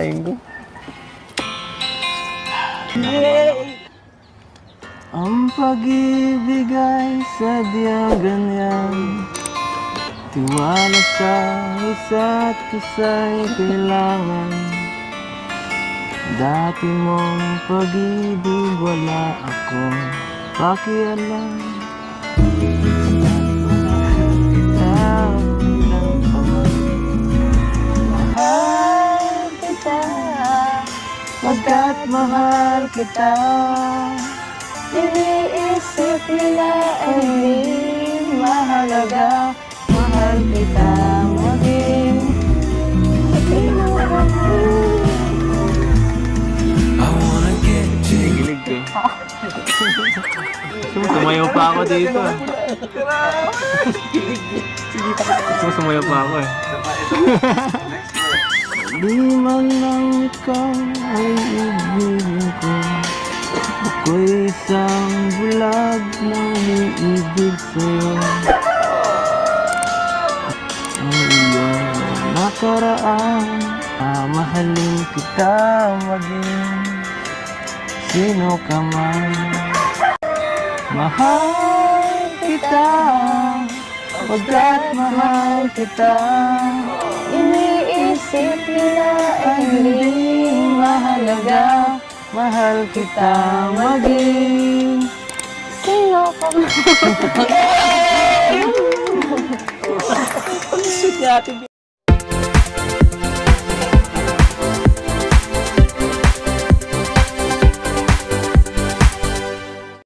kakain ko. Ang pag-ibig ay sadyang ganyan. Tiwala sa isa't isa'y kailangan. Dati mong pag-ibig wala akong pakialam. Mahal kita, pagkat mahal kita. Iniisip nila ay di mahalaga. Mahal kita maging sino ka man. I wanna get to you. Sumayaw pa ako dito. Sumayaw pa ako eh. Di man lang ikaw ay ibigin ko. Ako'y isang bulag na umiibig sa'yo. Ang iyong nakaraan, mahalin kita maging sino ka man. Mahal kita, pagkat mahal kita. Iniisip nila ay hindi mahalaga. Mahal kita maging sino ka man.